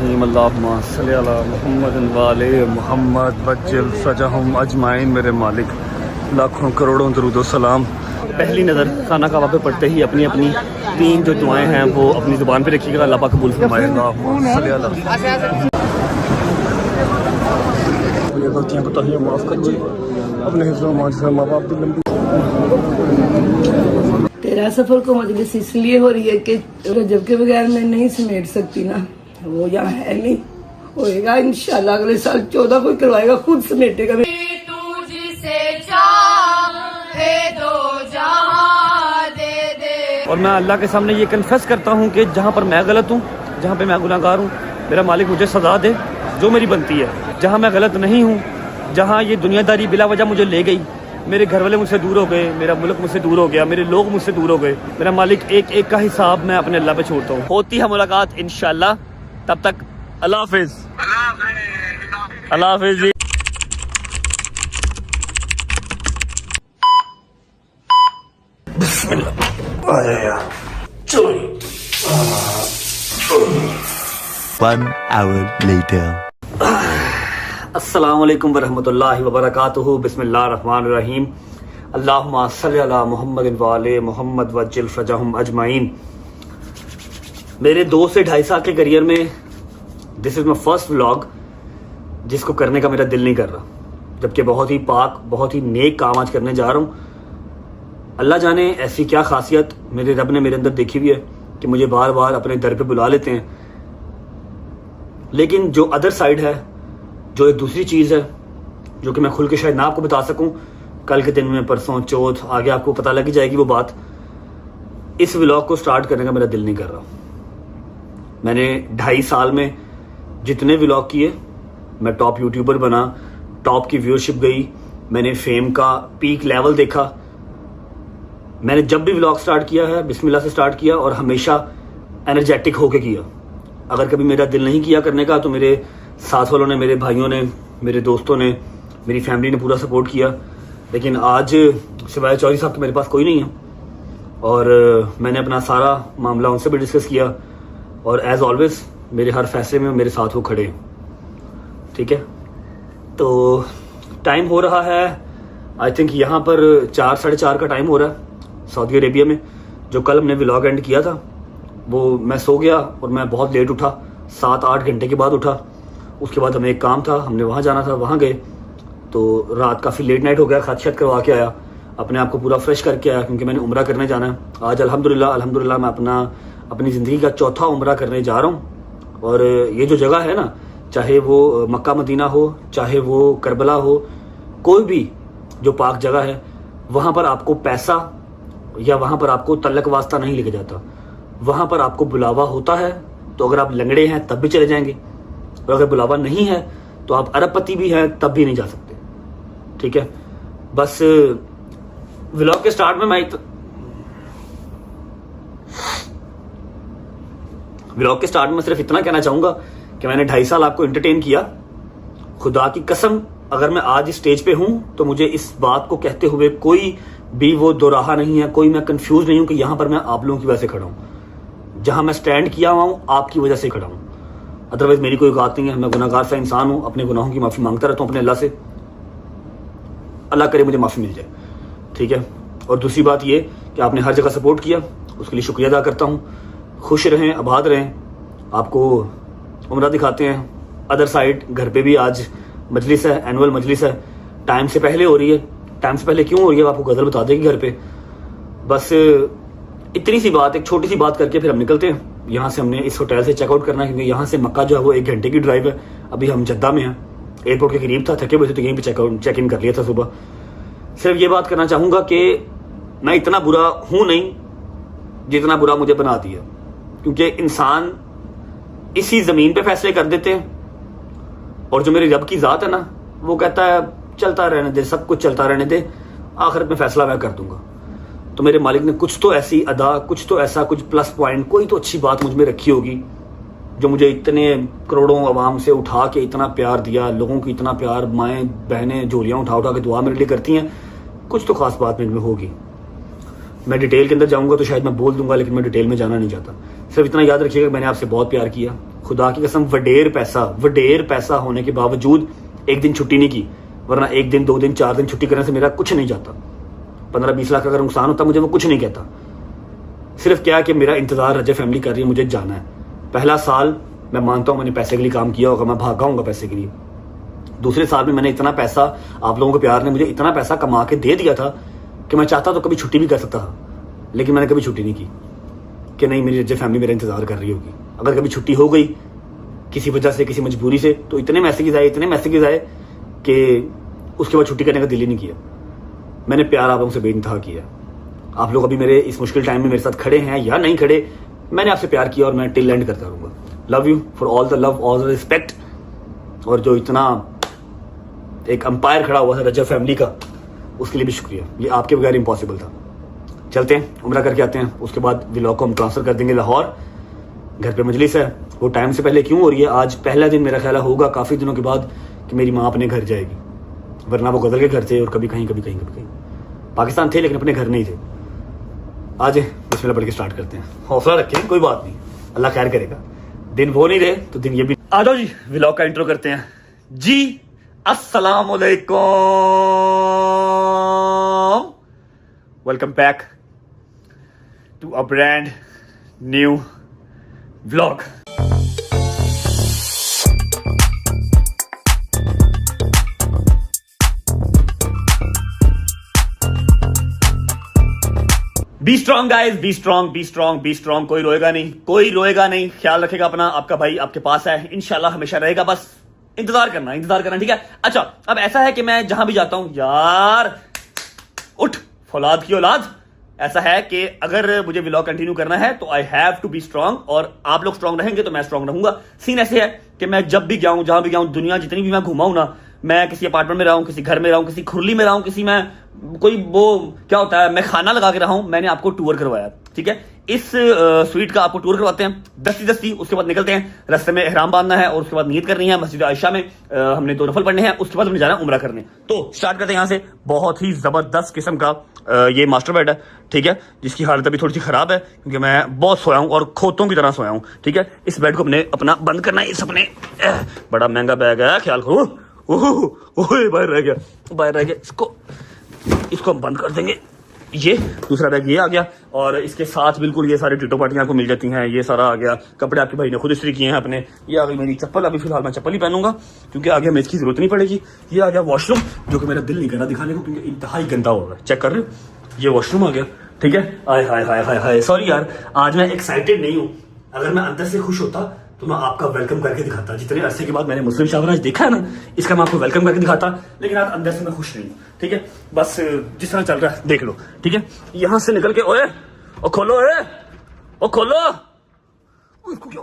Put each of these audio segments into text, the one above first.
रहीम अल्लाहुम्मा सल्ली अला मुहम्मद वाले मुहम्मद वज्जिल सजहुम अजमाइन। मेरे मालिक लाखों करोड़ों दरूद सलाम। पहली नज़र खाना काबा पे पढ़ते ही अपनी अपनी तीन जो दुआएं हैं वो अपनी ज़ुबान पे रखिएगा। अल्लाह पाक कबूल फरमाए। अल्लाहुम्मा सल्ली अला। ये गलतियां कोताहियां माफ़ करिए, अपने हिफ्ज़ से माँ बाप की लंबी। तेरा सफर को मजलिस इसलिए हो रही है कि रजब के बगैर मैं नहीं समेट सकती ना, वो यहाँ है नहीं, होएगा इंशाल्लाह अगले साल 14 को करवाएगा, खुद समेटेगा। और मैं अल्लाह के सामने ये कन्फेस करता हूँ कि जहाँ पर मैं गलत हूँ, जहाँ पे मैं गुनाहगार हूँ, मेरा मालिक मुझे सज़ा दे जो मेरी बनती है। जहाँ मैं गलत नहीं हूँ, जहाँ ये दुनियादारी बिला वजह मुझे ले गई, मेरे घर वाले मुझसे दूर हो गए, मेरा मुल्क मुझसे दूर हो गया, मेरे लोग मुझसे दूर हो गए, मेरा मालिक एक एक का हिसाब मैं अपने अल्लाह पे छोड़ता हूँ। होती है मुलाकात इंशाल्लाह, तब तक अल्लाह हाफिज। अल्लाह हाफिज जी। One hour later. अस्सलामु अलैकुम वरहमतुल्लाहि वबरकातुहू। बिस्मिल्लाहिर्रहमानिर्रहीम। अल्लाहुम्मा सल्ली अला मुहम्मद वाले मुहम्मद वज्जिल फरजहुम अजमाइन। मेरे 2 से 2.5 साल के करियर में this is my first vlog जिसको करने का मेरा दिल नहीं कर रहा, जबकि बहुत ही पाक, बहुत ही नेक काम आज करने जा रहा हूँ। अल्लाह जाने ऐसी क्या खासियत मेरे रब ने मेरे अंदर देखी हुई है कि मुझे बार बार अपने दर पे बुला लेते हैं। लेकिन जो अदर साइड है, जो एक दूसरी चीज़ है जो कि मैं खुल के शायद ना आपको बता सकूं, कल के दिन में, परसों, चौथ, आगे आपको पता लग जाएगी वो बात। इस व्लॉग को स्टार्ट करने का मेरा दिल नहीं कर रहा। मैंने 2.5 साल में जितने व्लॉग किए, मैं टॉप यूट्यूबर बना, टॉप की व्यूअरशिप गई, मैंने फेम का पीक लेवल देखा। मैंने जब भी व्लॉग स्टार्ट किया है बिस्मिल्लाह से स्टार्ट किया और हमेशा एनर्जेटिक होके किया। अगर कभी मेरा दिल नहीं किया करने का तो मेरे साथ वालों ने, मेरे भाइयों ने, मेरे दोस्तों ने, मेरी फैमिली ने पूरा सपोर्ट किया। लेकिन आज सिवाय चौधरी साहब के मेरे पास कोई नहीं है और मैंने अपना सारा मामला उनसे भी डिस्कस किया और एज ऑलवेज मेरे हर फैसले में मेरे साथ वो खड़े हैं। ठीक है, तो टाइम हो रहा है आई थिंक यहाँ पर 4, 4:30 का टाइम हो रहा है सऊदी अरेबिया में। जो कल हमने व्लॉग एंड किया था वो मैं सो गया और मैं बहुत लेट उठा, 7-8 घंटे के बाद उठा। उसके बाद हमें एक काम था, हमने वहाँ जाना था, वहाँ गए तो रात काफ़ी लेट नाइट हो गया। खत करवा के आया, अपने आप को पूरा फ्रेश करके आया क्योंकि मैंने उम्रा करने जाना है। आज अल्हम्दुलिल्लाह मैं अपनी ज़िंदगी का 4था उम्रा करने जा रहा हूँ। और ये जो जगह है ना, चाहे वो मक्का मदीना हो, चाहे वो करबला हो, कोई भी जो पाक जगह है, वहाँ पर आपको पैसा या वहाँ पर आपको तल्लक वास्ता नहीं लेके जाता। वहाँ पर आपको बुलावा होता है तो अगर आप लंगड़े हैं तब भी चले जाएंगे, और अगर बुलावा नहीं है तो आप अरबपति भी हैं तब भी नहीं जा सकते। ठीक है, बस व्लॉग के स्टार्ट में सिर्फ इतना कहना चाहूंगा कि मैंने 2.5 साल आपको एंटरटेन किया। खुदा की कसम, अगर मैं आज इस स्टेज पे हूं तो मुझे इस बात को कहते हुए कोई भी वो दोराहा नहीं है, कोई मैं कंफ्यूज नहीं हूं कि यहां पर मैं आप लोगों की वजह से खड़ा हूं। जहां मैं स्टैंड किया हुआ हूं आपकी वजह से खड़ा हूं, अदरवाइज मेरी कोई औकात नहीं है। मैं गुनाहगार सा इंसान हूं, अपने गुनाहों की माफ़ी मांगता रहता हूं अपने अल्लाह से। अल्लाह करे मुझे माफ़ी मिल जाए। ठीक है, और दूसरी बात ये कि आपने हर जगह सपोर्ट किया, उसके लिए शुक्रिया अदा करता हूँ। खुश रहें, आबाद रहें। आपको उम्रा दिखाते हैं अदर साइड। घर पे भी आज मजलिस है, एनुअल मजलिस है, टाइम से पहले हो रही है। टाइम से पहले क्यों हो रही है आपको गज़ल बता देगी घर पे। बस इतनी सी बात, एक छोटी सी बात करके फिर हम निकलते हैं। यहाँ से हमने इस होटल से चेकआउट करना है क्योंकि यहाँ से मक्का जो है वो 1 घंटे की ड्राइव है। अभी हम जद्दा में हैं, एयरपोर्ट के करीब था, थके हुए थे तो यहीं पे चेक इन कर लिया था सुबह। सिर्फ ये बात करना चाहूँगा कि मैं इतना बुरा हूँ नहीं जितना बुरा मुझे बना दिया, क्योंकि इंसान इसी ज़मीन पे फैसले कर देते हैं और जो मेरे रब की ज़ात है ना, वो कहता है चलता रहने दे, सब कुछ चलता रहने दे, आखिरत में फैसला मैं कर दूंगा। तो मेरे मालिक ने कुछ तो ऐसी अदा, कुछ तो ऐसा, कुछ प्लस पॉइंट, कोई तो अच्छी बात मुझ में रखी होगी जो मुझे इतने करोड़ों आवाम से उठा के इतना प्यार दिया। लोगों की इतना प्यार, माएँ बहनें झोलियाँ उठा उठा के दुआ मेरे लिए करती हैं। कुछ तो खास बात मेरे में होगी। मैं डिटेल के अंदर जाऊंगा तो शायद मैं बोल दूंगा, लेकिन मैं डिटेल में जाना नहीं चाहता। सिर्फ इतना याद रखिएगा मैंने आपसे बहुत प्यार किया, खुदा की कसम। वडेर पैसा होने के बावजूद एक दिन छुट्टी नहीं की, वरना 1 दिन 2 दिन 4 दिन छुट्टी करने से मेरा कुछ नहीं जाता। 15-20 लाख अगर नुकसान होता मुझे वो कुछ नहीं कहता। सिर्फ क्या कि मेरा इंतजार रजब फैमिली कर रही है, मुझे जाना है। पहला साल मैं मानता हूं मैंने पैसे के लिए काम किया होगा, मैं भागा हूंगा पैसे के लिए। दूसरे साल में मैंने इतना पैसा, आप लोगों के प्यार ने मुझे इतना पैसा कमा के दे दिया था कि मैं चाहता तो कभी छुट्टी भी कर सकता था, लेकिन मैंने कभी छुट्टी नहीं की कि नहीं मेरी रजब फैमिली मेरा इंतजार कर रही होगी। अगर कभी छुट्टी हो गई किसी वजह से, किसी मजबूरी से, तो इतने मैसेजेस आए कि उसके बाद छुट्टी करने का दिल ही नहीं किया। मैंने प्यार आप लोगों से बेइंतहा किया। आप लोग अभी मेरे इस मुश्किल टाइम में मेरे साथ खड़े हैं या नहीं खड़े, मैंने आपसे प्यार किया और मैं टिल एंड करता रहूंगा। Love you for all the love, all the respect. और जो इतना एक अंपायर खड़ा हुआ है रजब फैमिली का, उसके लिए भी शुक्रिया। ये आपके बगैर इम्पॉसिबल था। चलते हैं, उम्रा करके आते हैं, उसके बाद व्लॉग को हम ट्रांसफर कर देंगे लाहौर। घर पे मजलिस है, वो टाइम से पहले क्यों हो रही है? आज पहला दिन मेरा ख्याल होगा काफ़ी दिनों के बाद कि मेरी माँ अपने घर जाएगी, वरना वो गदल के घर थे और कभी कहीं पाकिस्तान थे लेकिन अपने घर नहीं थे। आज बिस्मिल्लाह पढ़ के स्टार्ट करते हैं। हौसला रखें, कोई बात नहीं, अल्लाह खैर करेगा। दिन वो नहीं रहे तो दिन ये भी। आ जाओ जी, व्लॉग का इंट्रो करते हैं जी। अस्सलाम वालेकुम, welcome back to a brand new vlog. Be strong guys, be strong. कोई रोएगा नहीं। ख्याल रखेगा अपना, आपका भाई आपके पास है, इंशाल्लाह हमेशा रहेगा। बस इंतजार करना, ठीक है। अच्छा, अब ऐसा है कि मैं जहां भी जाता हूं, यार उठ फौलाद की औलाद, ऐसा है कि अगर मुझे व्लॉग कंटिन्यू करना है तो I have to be strong, और आप लोग स्ट्रांग रहेंगे तो मैं स्ट्रांग रहूंगा। सीन ऐसे है कि मैं जब भी जाऊं, जहां भी जाऊं, दुनिया जितनी भी मैं घुमाऊं ना, मैं किसी अपार्टमेंट में रहा हूं, किसी घर में रहा हूं, किसी खुरली में रहा हूं, किसी में कोई वो क्या होता है, मैं खाना लगा के रहा हूं, मैंने आपको टूर करवाया, ठीक है। इस स्वीट का आपको टूर करवाते हैं दस्ती। उसके बाद निकलते हैं, रास्ते में एहराम बांधना है और उसके बाद नियत करनी है। मस्जिद आयशा में हमने 2 नफल पढ़ने हैं, उसके बाद हमने जाना है उम्रा करने। तो स्टार्ट करते हैं यहाँ से। बहुत ही जबरदस्त किस्म का ये मास्टर बेड है, ठीक है, जिसकी हालत अभी थोड़ी सी खराब है क्योंकि मैं बहुत सोया हूँ और खोतों की तरह सोया हूँ, ठीक है। इस बेड को अपना बंद करना है। इस अपने बड़ा महंगा बैग है, ख्याल करो। बाहर रह गया, इसको हम बंद कर देंगे। ये दूसरा बैग ये आ गया, और इसके साथ बिल्कुल ये सारी टिटो पार्टियां आपको मिल जाती हैं। ये सारा आ गया, कपड़े आपके भाई ने खुद इस्त्री किए हैं अपने। ये आ गई मेरी चप्पल, अभी फिलहाल मैं चप्पल ही पहनूंगा क्योंकि आगे हमें इसकी जरूरत नहीं पड़ेगी। ये आ गया वॉशरूम, जो कि मेरा दिल नहीं कर रहा दिखाने को क्योंकि इंतहाई गंदा हो रहा है। चेक कर रहे हो, ये वॉशरूम आ गया, ठीक है। हाय सॉरी यार, आज मैं एक्साइटेड नहीं हूँ। अगर मैं अंदर से खुश होता तो मैं आपका वेलकम करके दिखाता। जितने अरसे के बाद मैंने मुस्लिम शाहराज देखा है ना, इसका मैं आपको वेलकम करके दिखाता, लेकिन आज अंदर से मैं खुश नहीं हूँ, ठीक है। बस जिस तरह चल रहा है देख लो, ठीक है। यहां से निकल के ओए ओ खोलो, क्या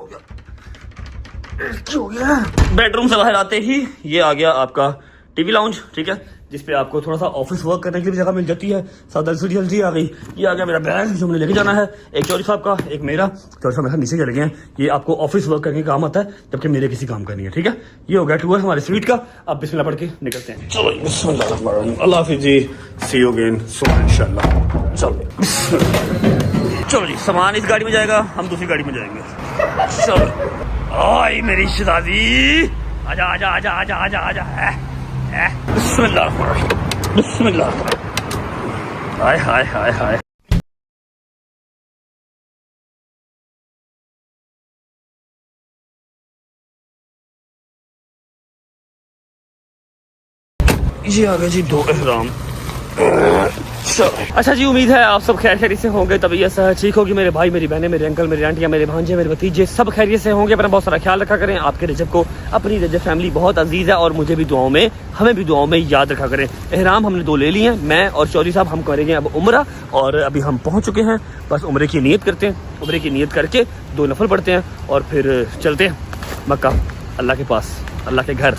हो गया? बेडरूम से बाहर आते ही ये आ गया आपका टीवी लाउंज, ठीक है, जिसपे आपको थोड़ा सा ऑफिस वर्क करने के लिए भी जगह मिल जाती है। साथ एलसीडी आ गई। ये आ गया मेरा बैग जो मुझे लेके जाना है, एक चौधरी साहब का, एक मेरा। चौधरी साहब मेरे साथ नीचे चले गए हैं। ये आपको ऑफिस वर्क करने का काम आता है, जबकि मेरे किसी काम का नहीं है, ठीक है। ये हो गया टूर हमारे स्वीट का। अब बिस्मिल्लाह पढ़ के निकलते हैं। चलो बिस्मिल्लाह, अल्लाह हाफिज़ जी, सी यू अगेन सुबह इंशाल्लाह। चलो जी, सामान इस गाड़ी में जाएगा, हम दूसरी गाड़ी में जाएंगे। चलो आई मेरी शहजादी, आजा। बिस्मिल्लाह। हाय। ये आ गया जी 2 एहराम। अच्छा जी, उम्मीद है आप सब खैरियत से होंगे, तबीयत सेहत ठीक होगी। मेरे भाई, मेरी बहनें, मेरे अंकल, मेरी आंटियां, मेरे भांजे, मेरे भतीजे सब खैरियत से होंगे। अपना बहुत सारा ख्याल रखा करें। आपके रजब को, अपनी रजब फैमिली बहुत अजीज है और मुझे भी दुआओं में, हमें भी दुआओं में याद रखा करें। एहराम हमने 2 ले लिए हैं, मैं और चौधरी साहब। हम करेंगे अब उम्रा, और अभी हम पहुंच चुके हैं। बस उम्रे की नियत करते हैं, उम्रे की नियत करके 2 नफल पढ़ते हैं और फिर चलते हैं मक्का, अल्लाह के पास, अल्लाह के घर।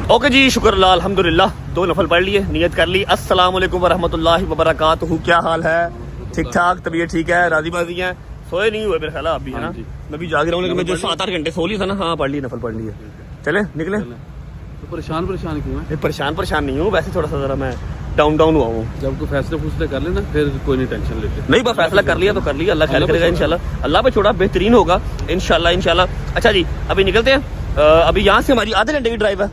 ओके जी, शुक्र अल्लाह, अल्हम्दुलिल्लाह 2 नफल पढ़ लिए, नियत कर ली। अस्सलाम वालेकुम वरहमतुल्लाहि वबरकातुहू। क्या हाल है? ठीक ठाक, तबीयत ठीक है, राजी बाजी है? सोए नहीं हुए मेरे ख्याल आप भी, है ना? मैं भी जाग रहा हूँ, लेकिन मैं जो 7-8 घंटे सो ली था ना, हाँ पढ़ ली, नफल पढ़ ली है। चले निकले, तो परेशान क्यों है? परेशान नहीं हूँ, वैसे थोड़ा सा ज़रा मैं डाउन हुआ हूँ। जब कोई फैसले कर लेना फिर कोई नहीं टेंशन लेते। नहीं, बस फैसला कर लिया तो कर लिया, अल्लाह खैर करेगा इंशाल्लाह। अल्लाह पे छोड़ा बेहतरीन होगा इंशाल्लाह। अच्छा जी, अभी निकलते हैं। अभी यहाँ से हमारी आधे घंटे की ड्राइव है,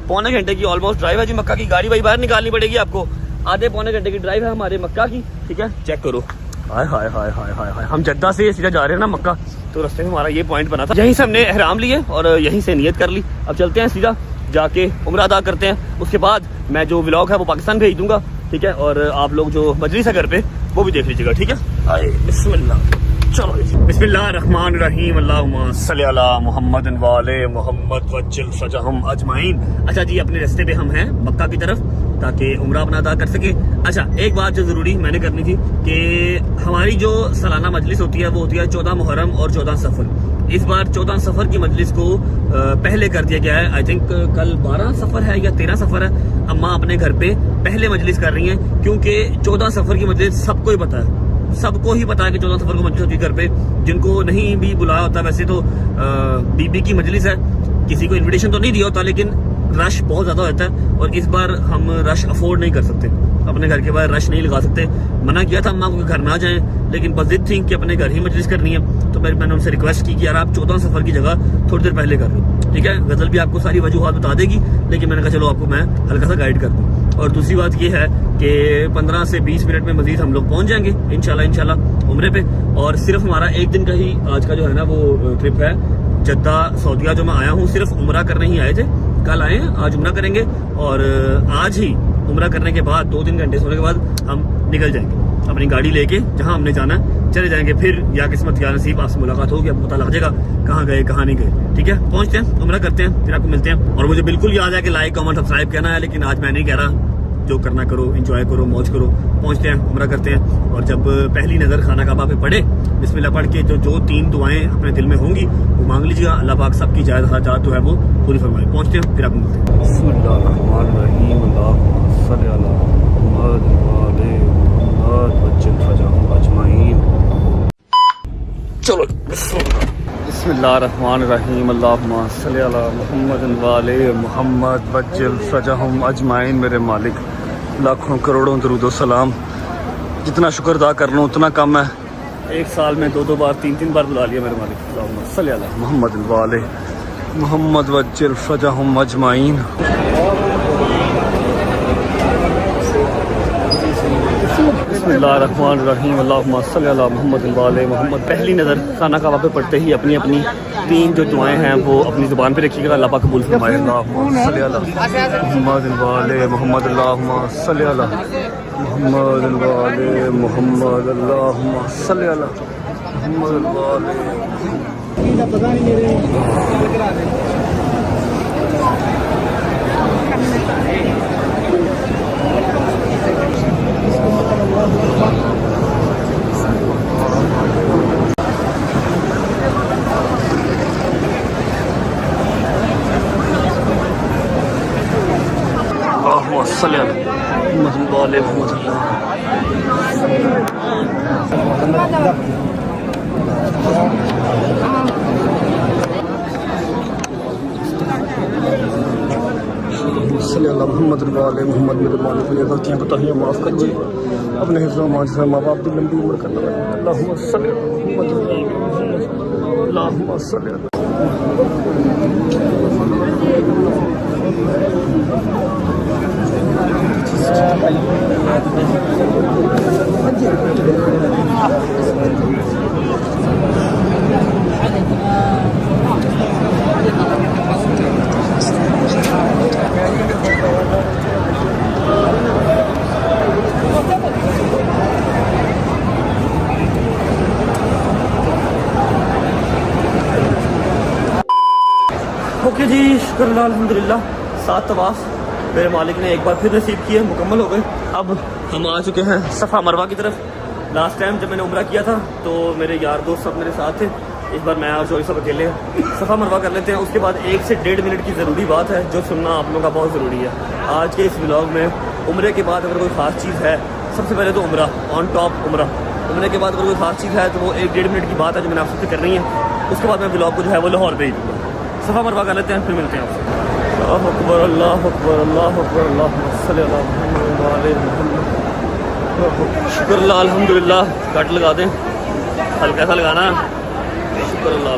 पौने घंटे की ऑलमोस्ट ड्राइव है जी। मक्का की गाड़ी भाई बाहर निकालनी पड़ेगी आपको। आधे पौने घंटे की ड्राइव है हमारे मक्का की, ठीक है। चेक करो, हाय हाय हाय हाय हाय हाय। हम जद्दा से सीधा जा रहे हैं ना मक्का, तो रास्ते में हमारा ये पॉइंट बना था, यहीं से हमने एहराम लिए और यहीं से नियत कर ली। अब चलते हैं सीधा जाके उम्रा अदा करते हैं। उसके बाद मैं जो व्लॉग है वो पाकिस्तान भेज दूंगा, ठीक है। और आप लोग जो मजलिस है घर पे वो भी देख लीजिएगा, ठीक है। आए बिस्मिल्लाह, चलो बिस्मिल्लाहिर्रहमानिर्रहीम, अल्लाहुम्मा सल्ली अला मुहम्मद वाले मुहम्मद वज्जिल फजहम अजमाइन। अच्छा जी, अपने रास्ते पे हम हैं मक्का की तरफ, ताकि उम्रा अपना अदा कर सके। अच्छा, एक बात जो ज़रूरी मैंने करनी थी कि हमारी जो सालाना मजलिस होती है वो होती है 14 मुहर्रम और 14 सफ़र। इस बार 14 सफ़र की मजलिस को पहले कर दिया गया है। आई थिंक कल 12 सफ़र है या 13 सफ़र है। अम्मा अपने घर पे पहले मजलिस कर रही हैं, क्योंकि 14 सफ़र की मजलिस सबको ही पता है, सबको ही पता है कि 14 सफ़र को मजलिस होती है घर पे। जिनको नहीं भी बुलाया होता, वैसे तो बीबी की मजलिस है, किसी को इन्विटेशन तो नहीं दिया होता, लेकिन रश बहुत ज़्यादा होता है और इस बार हम रश अफोर्ड नहीं कर सकते, अपने घर के बाहर रश नहीं लगा सकते। मना किया था अम्मा को घर ना जाएं, लेकिन बस जिद थी कि अपने घर ही मजलिस करनी है। तो मैंने उनसे रिक्वेस्ट की कि यार आप 14 सफ़र की जगह थोड़ी देर पहले कर लो, ठीक है। गज़ल भी आपको सारी वजूहात बता देगी, लेकिन मैंने कहा चलो आपको मैं हल्का सा गाइड कर दूँ। और दूसरी बात ये है कि 15 से 20 मिनट में मजीद हम लोग पहुँच जाएंगे इंशाल्लाह उम्रे पे। और सिर्फ हमारा एक दिन का ही आज का जो है ना वो ट्रिप है जद्दा सऊदीया। जो मैं आया हूँ सिर्फ उम्रा करने ही आए थे, कल आए हैं, आज उम्रा करेंगे और आज ही उम्रा करने के बाद 2-3 घंटे सोने के बाद हम निकल जाएंगे अपनी गाड़ी लेके, जहां हमने जाना है चले जाएंगे। फिर या किस्मत या नसीब, आपसे मुलाकात होगी, आपको पता लग जाएगा कहाँ गए कहाँ नहीं गए, ठीक है। पहुंचते हैं, उम्रा करते हैं, फिर आपको मिलते हैं। और मुझे बिल्कुल याद है कि लाइक कमेंट सब्सक्राइब करना है, लेकिन आज मैं नहीं कह रहा। जो करना करो, एंजॉय करो, मौज करो। पहुंचते हैं, उम्रा करते हैं। और जब पहली नज़र खाना काबा पे पड़े, बिस्मिल्लाह पढ़ के जो 3 दुआएं अपने दिल में होंगी वो मांग लीजिएगा। अल्लाह पाक सबकी जायज़ हाजात जो है वो पूरी फरमाए। पहुंचते हैं, फिर आपको मिलते हैं। बिस्मिल्लाहिर्रहमानिर्रहीम, अल्लाहुम्मा सल्ली अला मुहम्मद वाले मुहम्मद वज्जिल फजहम अजमाइन। चलो बिस्मिल्लाहिर्रहमानिर्रहीम, अल्लाहुम्मा सल्ली अला मुहम्मद वाले मुहम्मद वज्जिल फजहम अजमाइन। मेरे मालिक, लाखों करोड़ों दरूद सलाम, जितना शुक्र अदा कर लूँ उतना कम है। एक साल में 2-2 बार 3-3 बार बुला लिया मेरे मालिक। अल्लाहुम्मा सल्ली अला मुहम्मद वाले मुहम्मद वज्जिल फजहम अजमाइन। बिस्मिल्लाहिर्रहमानिर्रहीम, अल्लाहुम्मा सल्ली अला मुहम्मद वाले मुहम्मद। पहली नज़र खाना काबा पे पड़ते ही अपनी अपनी 3 जो दुआएं हैं वो अपनी ज़ुबान पे रखिएगा, अल्लाह पाक कबूल फरमाए। अल्लाहुम्मा सल्ली अला मुहम्मद वाले मुहम्मद, अल्लाहुम्मा सल्ली अला मुहम्मद वाले मुहम्मद, अल्लाहुम्मा सल्ली अला मुहम्मद वाले। मोहम्मद वाले मोहम्मद। मेरे मालिक ने गलतियाँ बताइए माफ़ कर दीजिए, अपने हिफ्ज़ मान से माँ बाप की लंबी उम्र करना। अल्लाहुम्मा सल्ली अल्लाहुम्मा सल्ली। ओके जी, शुक्र अल्हम्दुलिल्लाह। 7 तवाफ मेरे मालिक ने एक बार फिर नसीब किए, मुकम्मल हो गए। अब हम आ चुके हैं सफ़ा मरवा की तरफ। लास्ट टाइम जब मैंने उम्रा किया था तो मेरे यार दोस्त सब मेरे साथ थे, इस बार मैं और जोई सब अकेले हैं। सफ़ा मरवा कर लेते हैं, उसके बाद 1 से 1.5 मिनट की ज़रूरी बात है जो सुनना आप लोगों का बहुत ज़रूरी है आज के इस व्लॉग में। उम्रे के बाद अगर कोई ख़ास चीज़ है, सबसे पहले तो उम्रा, ऑन टॉप उम्रा। उम्रे के बाद अगर कोई ख़ास चीज़ है तो वो 1-1.5 मिनट की बात है जो मैंने आपसे करनी है। उसके बाद मैं व्लॉग को जो है वो लाहौर भेज दूँगा। सफ़ा मरवा कर लेते हैं, फिर मिलते हैं आपसे। अल्लाह अकबर अल्लाह अकबर अल्लाह अकबर अल्लाहुम्मा सल्ली अला मुहम्मद व आले मुहम्मद। शुक्र अल्लाह अल्हम्दुलिल्लाह। कट लगा दें, हल्का सा लगाना। शुक्र अल्लाह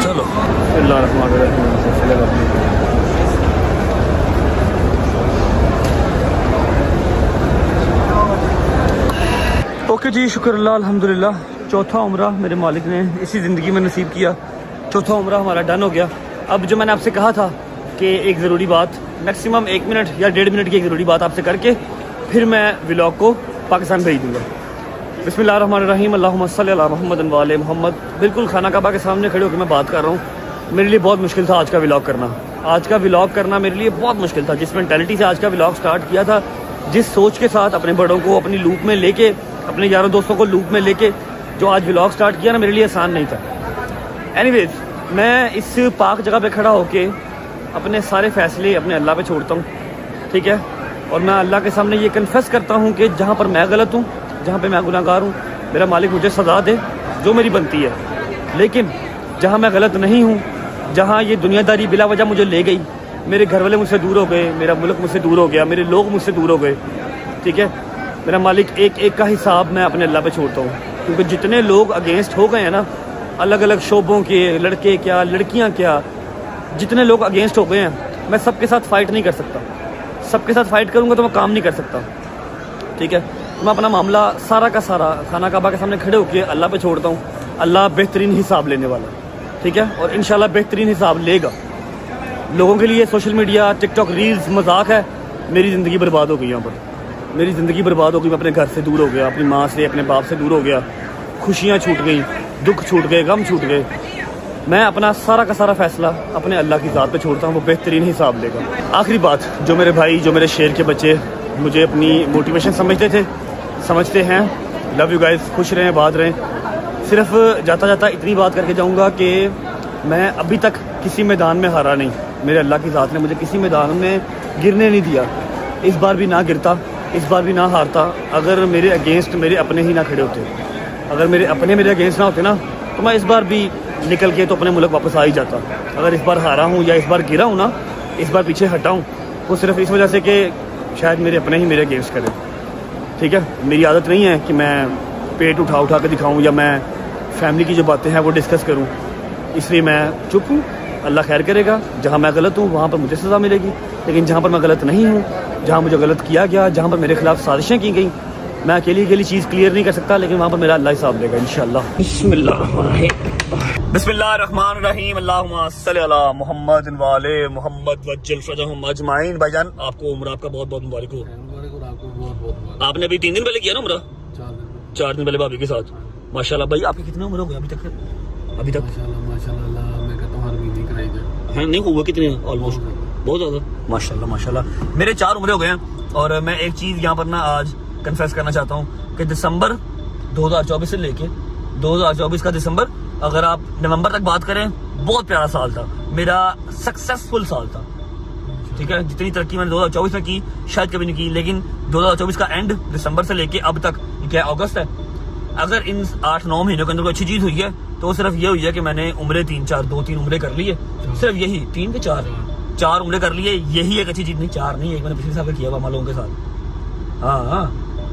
चलो अल्लाह रहमान रहीम। ओके जी, शुक्र अल्लाह अल्हम्दुलिल्लाह। चौथा उम्रा मेरे मालिक ने इसी ज़िंदगी में नसीब किया। चौथा उम्रा हमारा डन हो गया। अब जो मैंने आपसे कहा था कि एक ज़रूरी बात, मैक्सिमम 1 मिनट या 1.5 मिनट की एक ज़रूरी बात आपसे करके फिर मैं व्लॉग को पाकिस्तान भेज दूँगा। बिस्मिल्लाहिर्रहमानिर्रहीम, अल्लाहुम्मा सल्ली अला मुहम्मद व आले मुहम्मद। बिल्कुल खाना काबा के सामने खड़े होकर मैं बात कर रहा हूँ। मेरे लिए बहुत मुश्किल था आज का व्लॉग करना। आज का व्लॉग करना मेरे लिए बहुत मुश्किल था। जिस मेंटालिटी से आज का व्लॉग स्टार्ट किया था, जिस सोच के साथ अपने बड़ों को अपनी लूप में लेके, अपने यारों दोस्तों को लूप में लेके जो आज व्लॉग स्टार्ट किया ना, मेरे लिए आसान नहीं था। एनीवेज, मैं इस पाक जगह पे खड़ा होके अपने सारे फैसले अपने अल्लाह पे छोड़ता हूँ, ठीक है। और मैं अल्लाह के सामने ये कन्फेस करता हूँ कि जहाँ पर मैं गलत हूँ, जहाँ पे मैं गुनाहगार हूँ, मेरा मालिक मुझे सज़ा दे जो मेरी बनती है। लेकिन जहाँ मैं गलत नहीं हूँ, जहाँ ये दुनियादारी बिला वजह मुझे ले गई, मेरे घर वाले मुझसे दूर हो गए, मेरा मुल्क मुझसे दूर हो गया, मेरे लोग मुझसे दूर हो गए, ठीक है। मेरा मालिक एक एक का हिसाब मैं अपने अल्लाह पे छोड़ता हूँ। क्योंकि जितने लोग अगेंस्ट हो गए हैं ना, अलग अलग शोबों के, लड़के क्या लड़कियाँ क्या, जितने लोग अगेंस्ट हो गए हैं, मैं सबके साथ फ़ाइट नहीं कर सकता। सबके साथ फ़ाइट करूँगा तो मैं काम नहीं कर सकता, ठीक है। मैं अपना मामला सारा का सारा खाना काबा के सामने खड़े होकर अल्लाह पे छोड़ता हूँ। अल्लाह बेहतरीन हिसाब लेने वाला, ठीक है। और इंशाल्लाह बेहतरीन हिसाब लेगा। लोगों के लिए सोशल मीडिया, टिकटॉक, रील्स मजाक है। मेरी ज़िंदगी बर्बाद हो गई यहाँ पर। मेरी ज़िंदगी बर्बाद हो गई। मैं अपने घर से दूर हो गया, अपनी माँ से, अपने बाप से दूर हो गया। खुशियाँ छूट गई, दुख छूट गए, गम छूट गए। मैं अपना सारा का सारा फैसला अपने अल्लाह की ज़ात पे छोड़ता हूँ। वो बेहतरीन हिसाब लेगा। आखिरी बात, जो मेरे भाई, जो मेरे शेर के बच्चे मुझे अपनी मोटिवेशन समझते थे, समझते हैं, लव यू गाइस, खुश रहें, बात रहें। सिर्फ जाता जाता इतनी बात करके जाऊँगा कि मैं अभी तक किसी मैदान में हारा नहीं। मेरे अल्लाह की ज़ात ने मुझे किसी मैदान में गिरने नहीं दिया। इस बार भी ना गिरता, इस बार भी ना हारता, अगर मेरे अगेंस्ट मेरे अपने ही ना खड़े होते। अगर मेरे अपने मेरे अगेंस्ट ना होते ना, तो मैं इस बार भी निकल के तो अपने मुल्क वापस आ ही जाता। अगर इस बार हारा हूँ या इस बार गिरा हूँ ना, इस बार पीछे हटा हूँ, वो सिर्फ इस वजह से कि शायद मेरे अपने ही मेरे अगेंस्ट करें, ठीक है। मेरी आदत नहीं है कि मैं पेट उठा उठा के दिखाऊँ या मैं फैमिली की जो बातें हैं वो डिस्कस करूँ, इसलिए मैं चुप हूँ। अल्लाह खैर करेगा। जहाँ मैं गलत हूँ वहाँ पर मुझे सज़ा मिलेगी, लेकिन जहाँ पर मैं गलत नहीं हूँ, जहाँ मुझे गलत किया गया, जहाँ पर मेरे खिलाफ साजिशें की गई, मैं अकेली चीज़ क्लियर नहीं कर सकता, लेकिन वहाँ पर मेरा अल्लाह हिसाब लेगा इंशाअल्लाह। बिस्मिल्लाहिर्रहमानिर्रहीम, अल्लाहुम्मा सल्ली अला मुहम्मद व आले मुहम्मद वज्जल फरजहुम अजमाइन। भाईजान, आपको उम्र आपका बहुत बहुत मुबारक हो। आपने अभी 3 दिन पहले किया ना उम्र? 4 दिन पहले भाभी के साथ। माशाल्लाह भाई, आपकी कितनी उम्र हो गई अभी तक? माशाल्लाह मैं कहता हूँ हर महीने कराई जाए। हैं नहीं हुआ कितने? ऑलमोस्ट बहुत ज़्यादा। माशाल्लाह माशाल्लाह, मेरे 4 उम्रें हो गए हैं। और मैं एक चीज़ यहाँ पर ना आज कन्फेस करना चाहता हूँ कि दिसंबर 2024 से लेके 2024 का दिसंबर, अगर आप नवंबर तक बात करें, बहुत प्यारा साल था। मेरा सक्सेसफुल साल था, ठीक है। जितनी तरक्की मैंने 2024 में की शायद कभी नहीं की, लेकिन 2024 का एंड दिसंबर से लेके अब तक, क्या अगस्त है, अगर इन 8-9 महीनों के अंदर कोई अच्छी चीज़ हुई है तो सिर्फ ये हुई है कि मैंने उम्रें 2-3 उम्रें कर ली है। सिर्फ यही 3 के 4 उम्रें कर लिए, यही एक अच्छी चीज़। नहीं 4 नहीं, एक मैंने पिछले साल का किया हुआ लोगों के साथ। हाँ,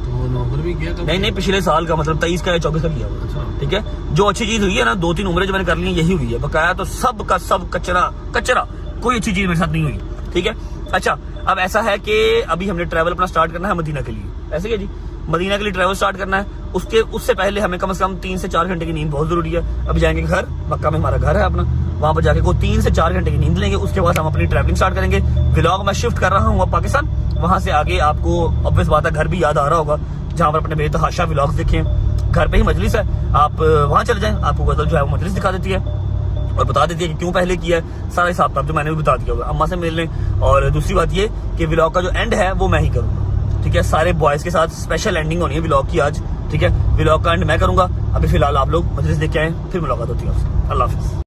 तो नवंबर भी किया? नहीं, पिछले साल का, मतलब 23 का या 24 का किया हुआ, ठीक है। जो अच्छी चीज़ हुई है ना, 2-3 उम्रें जो मैंने कर ली है, यही हुई है। बकाया तो सब का सब कचरा, कोई अच्छी चीज़ मेरे साथ नहीं हुई, ठीक है। अच्छा, अब ऐसा है कि अभी हमने ट्रैवल अपना स्टार्ट करना है मदीना के लिए। ऐसे क्या जी, मदीना के लिए ट्रैवल स्टार्ट करना है। उससे पहले हमें कम से कम 3 से 4 घंटे की नींद बहुत जरूरी है। अभी जाएंगे घर, मक्का में हमारा घर है अपना, वहां पर जाके को 3 से 4 घंटे की नींद लेंगे। उसके बाद हम अपनी ट्रैवलिंग स्टार्ट करेंगे। व्लॉग मैं शिफ्ट कर रहा हूँ अब पाकिस्तान। वहां से आगे आपको ऑब्वियस बात है घर भी याद आ रहा होगा, जहाँ पर अपने बेतहाशा व्लॉग्स देखें। घर पे ही मजलिस है, आप वहां चले जाएं, आपको गजल जो है वो मजलिस दिखा देती है और बता देती है कि क्यों पहले किया है। सारा हिसाब किताब जो मैंने भी बता दिया होगा। अम्मा से मिल लें। और दूसरी बात ये कि व्लॉग का जो एंड है वो मैं ही करूंगा, ठीक है। सारे बॉयज के साथ स्पेशल एंडिंग होनी है व्लॉग की आज, ठीक है। व्लॉग का एंड मैं करूंगा। अभी फिलहाल आप लोग मजलिस देख के आए, फिर मुलाकात होती है आपसे। अल्लाह हाफिज।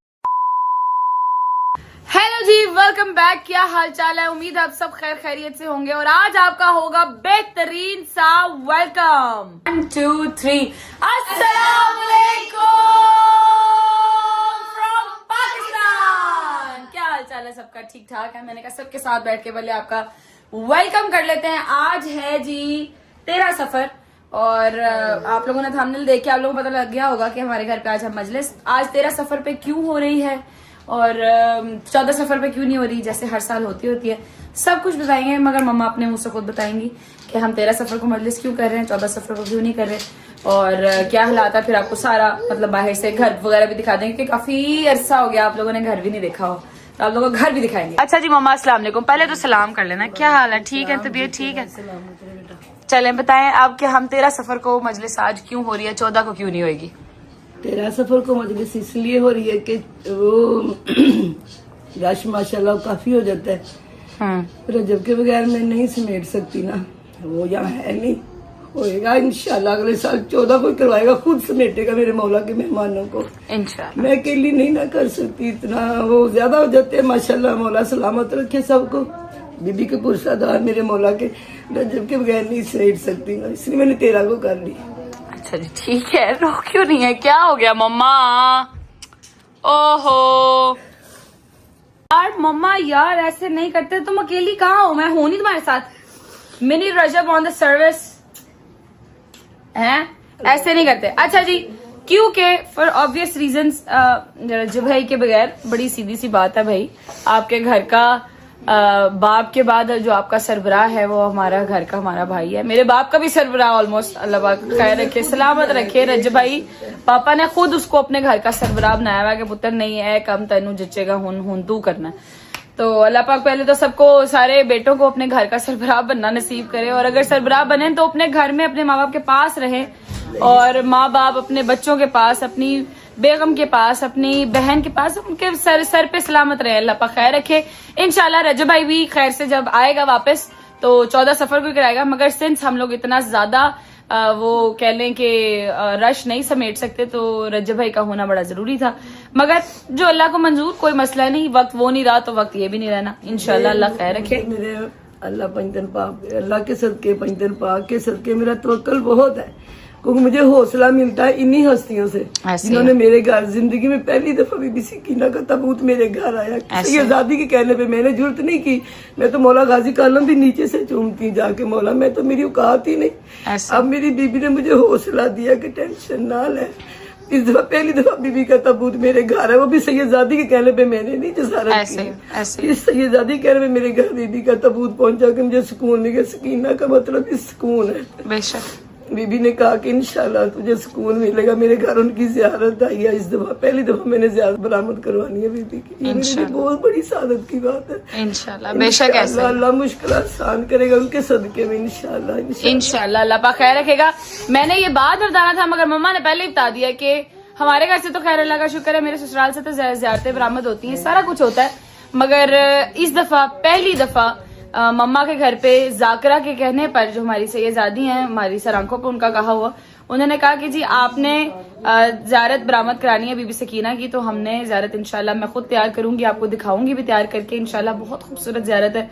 हेलो जी वेलकम बैक। क्या हाल चाल है? उम्मीद है आप सब खैर खैरियत से होंगे और आज आपका होगा बेहतरीन सा वेलकम। 1 2 3 अस्सलाम वालेकुम फ्रॉम पाकिस्तान। क्या हाल चाल है सबका? ठीक ठाक है? मैंने कहा सबके साथ बैठ के पहले आपका वेलकम कर लेते हैं। आज है जी 13 सफर और आप लोगों ने थंबनेल देख के आप लोगों को पता लग गया होगा कि हमारे घर पे आज हम मजलिस आज 13 सफर पे क्यों हो रही है और 14 सफर पे क्यों नहीं हो रही जैसे हर साल होती है। सब कुछ बताएंगे मगर मम्मा अपने मुंह से खुद बताएंगी कि हम 13 सफर को मजलिस क्यों कर रहे हैं, 14 सफर को क्यों नहीं कर रहे और क्या हालात है। फिर आपको सारा मतलब बाहर से घर वगैरह भी दिखा देंगे कि काफी अरसा हो गया आप लोगों ने घर भी नहीं देखा हो तो आप लोगों को घर भी दिखाएंगे। अच्छा जी मम्मा अस्सलाम वालेकुम। पहले तो सलाम कर लेना। क्या हाल है? ठीक है? तबीयत ठीक है? चले बताएं आप कि हम 13 सफर को मजलिस आज क्यों हो रही है, 14 को क्यों नहीं होगी? 13 सफर को मजलिस इसलिए हो रही है कि वो रश माशाल्लाह काफी हो जाता है। रजब के बगैर मैं नहीं समेट सकती ना, वो यहाँ है नहीं। होएगा इंशाल्लाह अगले साल 14 को करवाएगा, खुद समेटेगा मेरे मौला के मेहमानों को इंशाल्लाह। मैं अकेली नहीं ना कर सकती, इतना वो ज्यादा हो जाते हैं। माशाल्लाह मौला सलामत रखे सबको। बीबी के पुरसादार मेरे मौला के रजब के बगैर नहीं समेट सकती ना, इसलिए मैंने 13 को कर ली। अच्छा जी ठीक है। रो क्यों नहीं है? क्या हो गया मम्मा? ओहो यार मम्मा यार ऐसे नहीं करते। तुम अकेली कहाँ हो? मैं हूं नहीं तुम्हारे साथ। Mini Rajab on the service हैं, ऐसे नहीं करते। अच्छा जी क्योंकि फॉर ऑब्वियस रीजंस रजब भाई के बगैर बड़ी सीधी सी बात है भाई, आपके घर का बाप के बाद जो आपका सरबराह है वो हमारा घर का हमारा भाई है। मेरे बाप का भी सरबराह ऑलमोस्ट अल्लाह पाक खैर रखे सलामत रखे रजब भाई। पापा ने खुद उसको अपने घर का सरबराह बनाया हुआ कि पुत्र नहीं है कम तेनू जचेगा हुन तू करना। तो अल्लाह पाक पहले तो सबको सारे बेटों को अपने घर का सरबराह बनना नसीब करे और अगर सरबराह बने तो अपने घर में अपने माँ बाप के पास रहे और माँ बाप अपने बच्चों के पास, अपनी बेगम के पास, अपनी बहन के पास, उनके सर पे सलामत रहे। अल्लाह पाक खैर रखे। इंशाल्लाह रजब भाई भी खैर से जब आएगा वापस तो 14 सफर को कराएगा मगर सिंस हम लोग इतना ज्यादा वो कह लें कि रश नहीं समेट सकते तो रजब भाई का होना बड़ा जरूरी था मगर जो अल्लाह को मंजूर, कोई मसला नहीं। वक्त वो नहीं रहा तो वक्त ये भी नहीं रहना। इंशाल्लाह अल्लाह खैर रखे। मेरे अल्लाह पंजन पाक अल्लाह के सदके पंजन पाक के सदके मेरा तवक्कल बहुत है क्योंकि मुझे हौसला मिलता है इन्हीं हस्तियों से जिन्होंने मेरे घर जिंदगी में पहली दफा बीबी सकीना का ताबूत मेरे घर आया। ये आजादी के कहने पे मैंने जरूरत नहीं की, मैं तो मौला गाजी कालम भी नीचे से चूमती जाके मौला, मैं तो मेरी औकात ही नहीं। अब मेरी बीबी ने मुझे हौसला दिया कि टेंशन ना ले। इस दफा पहली दफा बीबी का ताबूत मेरे घर है, वो भी सैयदादी के कहने पे मैंने नहीं जसारत की। इस सैयदादी कहने पे मेरे घर बीबी का ताबूत पहुंचा के मुझे सुकून मिल गया। सकीना का मतलब भी सुकून है। बेशक बीबी ने कहा कि इंशाल्लाह तुझे सुकून मिलेगा। मेरे घर उनकी ज़ियारत आई है इस दफा, पहली दफा मैंने ज़ियारत बरामद करवानी है बीबी की। ये मेरे लिए बहुत बड़ी सादत की बात है। इंशाल्लाह बेशक ऐसे अल्लाह मुश्किल आसान करेगा उनके सदके में इंशाल्लाह। इंशाल्लाह अल्लाह पाक खैर रखेगा। मैंने ये बात बताना था मगर मम्मा ने पहले ही बता दिया कि हमारे घर से तो खैर अल्लाह का शुक्र है, मेरे ससुराल से तो ज़ियारतें बरामद होती हैं, सारा कुछ होता है मगर इस दफा पहली दफा मम्मा के घर पे जाकरा के कहने पर जो हमारी सैयदादी हैं हमारी सर आंखों पे उनका कहा हुआ, उन्होंने कहा कि जी आपने ज़ियारत बरामद करानी है बीबी सकीना की। तो हमने ज़ियारत इंशाल्लाह मैं खुद तैयार करूंगी, आपको दिखाऊंगी भी तैयार करके इंशाल्लाह। बहुत खूबसूरत ज़ियारत है,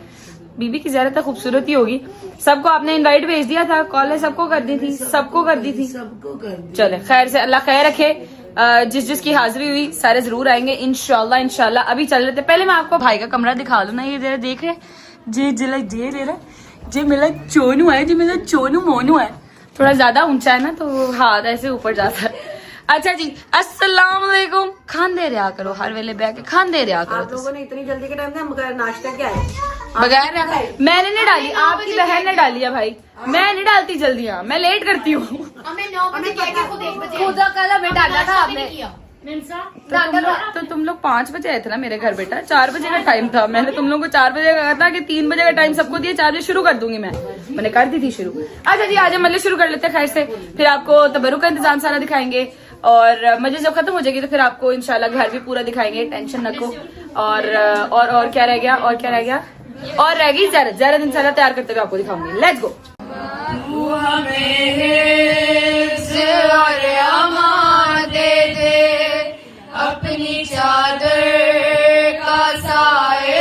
बीबी की ज़ियारत है खूबसूरत ही होगी। सबको आपने इनवाइट भेज दिया था, कॉल सबको कर दी थी, सबको कर दी थी। चले खैर से अल्लाह खैर रखे। जिस जिसकी हाजिरी हुई सारे जरूर आएंगे इंशाल्लाह इंशाल्लाह। अभी चल रहे थे, पहले मैं आपको भाई का कमरा दिखा दूं ना, ये जरा देख रहे जी जिला जे ले रहा जी मेरा चोनू है, जी मेरा चोनू मोनू है। थोड़ा ज्यादा ऊंचा है ना तो हाथ ऐसे ऊपर जाता है। अच्छा जी अस्सलाम वालेकुम। खान दे रहा करो हर वेले बैठ के खान दे रहा करो। आप लोगों ने इतनी जल्दी के टाइम में बगैर नाश्ता क्या है? बगैर मैंने नहीं डाली, आपकी बहन ने डाली है भाई, मैं नहीं डालती जल्दी, मैं लेट करती हूँ। खुदा कल हमें डाला था आपने तो तुम लोग 5 बजे आए थे ना मेरे घर बेटा, 4 बजे का टाइम था। मैंने तुम लोगों को 4 बजे का कहा था कि 3 बजे का टाइम सबको दिया, 4 बजे शुरू कर दूंगी मैंने कर दी थी शुरू। अच्छा जी आज मल्ले शुरू कर लेते हैं खैर से, फिर आपको तबरुक का इंतजाम सारा दिखाएंगे और मजे जब खत्म हो जाएगी तो फिर आपको इंशाल्लाह घर भी पूरा दिखाएंगे, टेंशन रखो। और क्या रह गया और क्या रह गया और रह गई ज़ियारत इंशाल्लाह तैयार करते हुए आपको दिखाऊंगी। Let's go. अपनी चादर का साए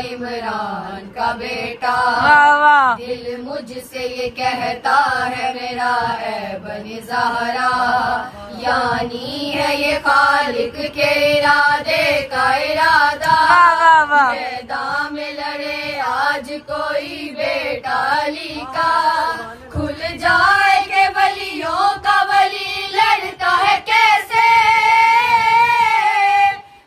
इमरान का बेटा। वाह वाह। दिल मुझसे ये कहता है मेरा ऐ बनी ज़हरा, यानी है ये खालिक के इरादे का इरादा। वाह वाह। मैदान में लड़े आज कोई बेटा अली का, खुल जाए के वलियों का वली लड़ता है कैसे,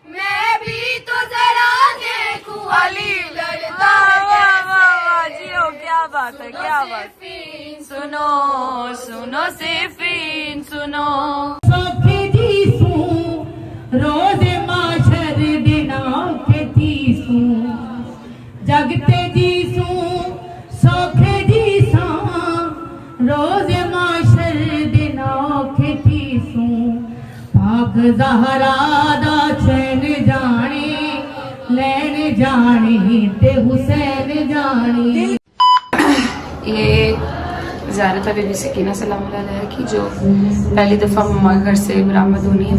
मैं भी तो जरा देखूं अली लड़ता है कैसे। जी हो, क्या बात है, क्या बात। सुनो सुनो सिफीन सुनो। सौखे जीसू रोज माशर दिना के तीसू, जगते जीसू सौखे जीसा रोज माशर दिना के तीसू। पाक ज़हरा दा चैन जाने लैन जाने ते हुसैन जाने। ये ज़ारत बीबी सकीना सलाम अलैहा की जो पहली दफ़ा मम्मा के घर से बरामद होनी है।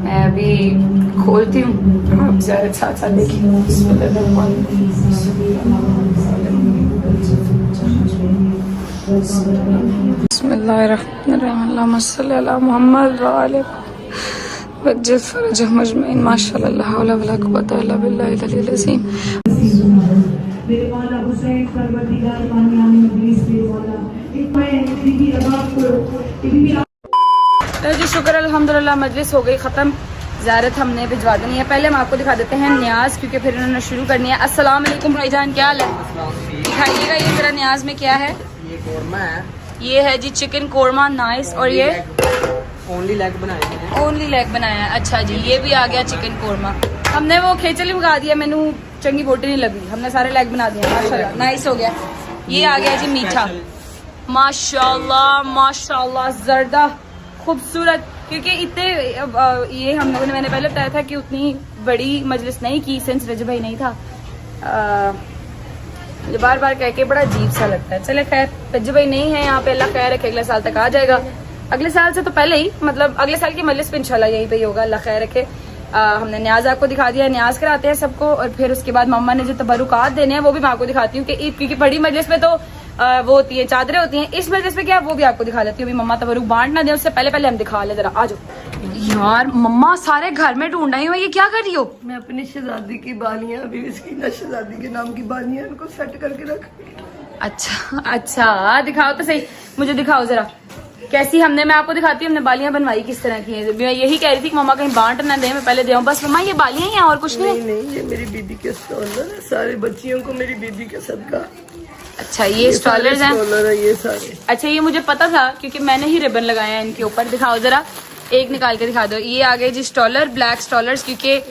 मैं अभी खोलती हूँ, आप ज़ारत साथ साथ देखिए। बिस्मिल्लाहिर्रहमानिर्रहीम, अल्लाहुम्मा सल्ली अला मुहम्मद व आले वज्जिल फरजहुम अजमईन। माशाअल्लाह, ला हौला वला कुव्वता इल्ला बिल्लाहिल अलील अज़ीम। मेरे वाला हुसैन परवरदिगार पानी आने मजलिस पे वाला एक मैं मेरी भी आवाज को जी शुक्र अल्हम्दुलिल्लाह, मजलिस हो गई ख़त्म। ज़ारत हमने भिजवा देनी है। पहले हम आपको दिखा देते हैं न्याज, क्योंकि फिर इन्होंने शुरू करनी है। अस्सलाम वालेकुम भाईजान, क्या हाल है? दिखाइएगा ये जरा न्याज में क्या है। ये कोरमा है, ये है जी चिकन कोरमा, नाइस। और ये ओनली लेग बनाए हैं। ओनली लेग बनाया है। अच्छा जी, ये भी आ गया चिकन कोरमा। हमने वो खेचली मंगा दिया, मैनू चंगी बोटी नहीं लगी, हमने सारे लेग बना दिए। माशाल्लाह नाइस हो गया। ये आ गया जी मीठा, माशाल्लाह माशाल्लाह, जर्दा खूबसूरत। क्योंकि इतने ये हम लोगों ने, मैंने पहले बताया था कि उतनी बड़ी मजलिस नहीं की सिंस रजब भाई नहीं था। मुझे बार बार कह के बड़ा अजीब सा लगता है। चले खैर, रजब भाई नहीं है यहाँ पे, अल्लाह खैर रखे, अगले साल तक आ जाएगा। अगले साल से तो पहले ही, मतलब अगले साल की मजलिस पे इंशाल्लाह यहीं पे ही होगा, अल्लाह खैर रखे। हमने न्याज आपको दिखा दिया, न्याज कराते हैं सबको। और फिर उसके बाद मम्मा ने जो तबरुकात देने हैं वो भी मैं आपको दिखाती हूँ कि ईद, क्योंकि बड़ी मजलिस में तो वो होती है, चादरें होती हैं। इस मजलिस में क्या, वो भी आपको दिखा लेती हूँ। अभी मम्मा तबरुक बांट ना दे उससे पहले पहले हम दिखा ले जरा। आ जाओ यार, मम्मा सारे घर में ढूंढ रही हो, ये क्या कर रही हो? मैं अपनी शहजादी की बालियां, अभी सकीना शहजादी के नाम की बालियां, इनको सेट करके रख। अच्छा अच्छा, दिखाओ तो सही, मुझे दिखाओ जरा कैसी। हमने, मैं आपको दिखाती हूँ हमने बालियां बनवाई किस तरह की हैं। मैं यही कह रही थी कि मम्मा कहीं बांट ना दे, मैं पहले दे आऊं। बस मम्मा ये बालियां ही हैं और कुछ नहीं? नहीं, ये मेरी बीबी के स्टॉलर है, सारे बच्चियों को मेरी बीबी के सदका। अच्छा, ये स्टॉलर्स हैं? स्टॉलर है ये सारे। अच्छा, ये मुझे पता था क्योंकि मैंने ही रिबन लगाया है इनके ऊपर। दिखाओ जरा, एक निकाल के दिखा दो। ये आ गए जी स्टॉलर, ब्लैक स्टॉलर्स, क्योंकि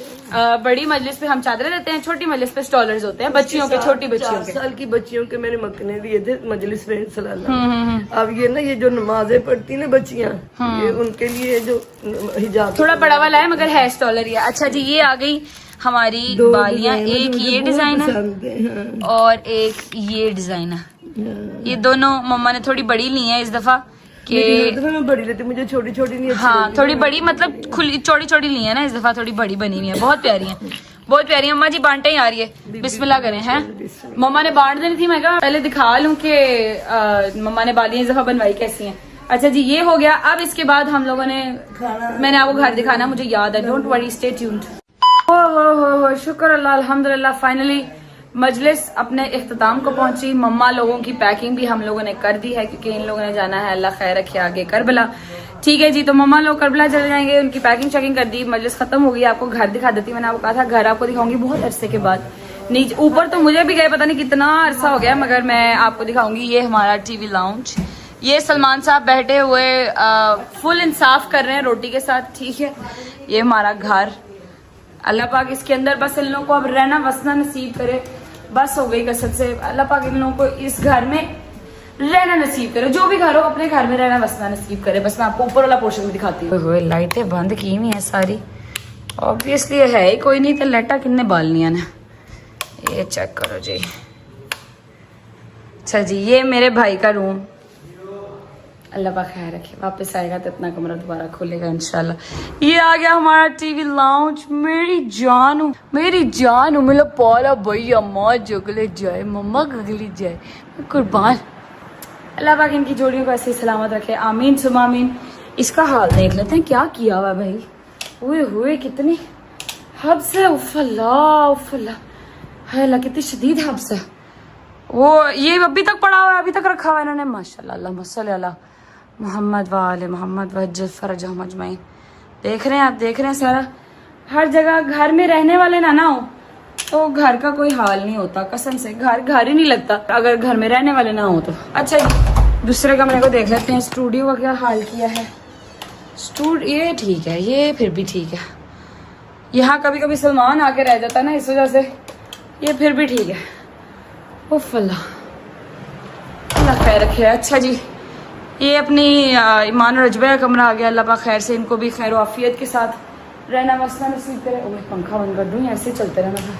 बड़ी मजलिस पे हम चादरें देते हैं, छोटी मजलिस पे स्टॉलर्स होते हैं बच्चियों के, छोटी बच्चियों के। 4 साल की बच्चियों के मैंने मकने दिए थे मजलिस में सलाना। अब ये ना, ये जो नमाजें पढ़ती ना बच्चियां, ये उनके लिए जो हिजाब थोड़ा बड़ा वाला है मगर है स्टॉलर ये। अच्छा जी, ये आ गई हमारी बालियां, एक ये डिजाइन है और एक ये डिजाइन है। ये दोनों मम्मा ने थोड़ी बड़ी ली है इस दफा कि मैं बड़ी लेती, मुझे छोटी छोटी नहीं अच्छी हाँ, लगती। थोड़ी बड़ी मतलब खुली चौड़ी चौड़ी ली है ना इस दफा, थोड़ी बड़ी बनी हुई है, बहुत प्यारी है, बहुत प्यारी है। अम्मा जी बांटे ही आ रही है, बिस्मिल्लाह करें हैं। मम्मा ने बांट देनी थी, मैं कहा पहले दिखा लूं कि मम्मा ने बालियां इस दफा बनवाई कैसी हैं। अच्छा जी, ये हो गया। अब इसके बाद हम लोगों ने, मैंने आपको घर दिखाना, मुझे याद है, डोंट वरी, स्टे ट्यून्ड। हो शुक्र अल्लाह, अल्हम्दुलिल्लाह, फाइनली मजलिस अपने इख्तिताम को पहुंची। मम्मा लोगों की पैकिंग भी हम लोगों ने कर दी है क्योंकि इन लोगों ने जाना है, अल्लाह खैर रखे, आगे करबला। ठीक है जी, तो मम्मा लोग करबला चले जाएंगे, उनकी पैकिंग चेकिंग कर दी, मजलिस खत्म हो गई। आपको घर दिखा देती, मैंने आपको कहा था घर आपको दिखाऊंगी बहुत अरसे के बाद। नीचे ऊपर तो मुझे भी गए पता नहीं कितना अरसा हो गया, मगर मैं आपको दिखाऊंगी। ये हमारा टीवी लाउंज, ये सलमान साहब बैठे हुए फुल इंसाफ कर रहे हैं रोटी के साथ। ठीक है, ये हमारा घर, अल्लाह पाक इसके अंदर बस इन लोगों को अब रहना वसना नसीब करे। बस हो गई कसम से, अल्लाह पाक इन लोगों को इस घर में रहना नसीब करे, जो भी घर हो अपने घर में रहना वसना नसीब करे। बस मैं आपको ऊपर वाला पोर्शन भी दिखाती हूँ। लाइटें बंद की हुई हैं सारी, ऑब्वियसली है ही कोई नहीं, तो लाइटा किन्ने बालनिया ने, ये चेक करो जी। अच्छा जी, ये मेरे भाई का रूम, अल्लाह पाक खैर रखे, वापस आएगा तो अपना कमरा दोबारा खोलेगा इंशाल्लाह। ये आ गया हमारा टीवी लाउंज। मेरी जानू मेरा पाला भाई, अम्मा जगले जाए, मम्मा गगली जाए, कुर्बान। अल्लाह पाक इनकी जोड़ियों को ऐसे ही सलामत रखे, आमीन सुमा आमीन। इसका हाल देख लेते हैं क्या किया हुआ भाई, हुए कितनी हब्स है, उफ़ल्ला है अल्लाह, कितनी शदीद हब्स है। वो ये अभी तक पड़ा हुआ है, अभी तक रखा हुआ है इन्होंने, माशाल्लाह अल्लाहुम्मा सल्ली अला मोहम्मद व आले मोहम्मद वज्जल फरजहुम अजमईन। देख रहे हैं आप, देख रहे हैं सारा, हर जगह। घर में रहने वाले ना हो तो घर का कोई हाल नहीं होता, कसम से घर ही नहीं लगता अगर घर में रहने वाले ना हो तो। अच्छा जी, दूसरे कमरे को देख लेते हैं, स्टूडियो का क्या हाल किया है। ये ठीक है, ये फिर भी ठीक है। यहाँ कभी कभी सलमान आके रह जाता ना, इस वजह से ये फिर भी ठीक है। उफ़ अल्लाह खैर रखे। अच्छा जी, ये अपनी ईमान और रजबे का कमरा आ गया। अल्लाह पाक खैर से इनको भी खैर आफियत के साथ रहना मसला नसीब करे। ओए पंखा बंद कर दूँ, ऐसे चलते रहना था।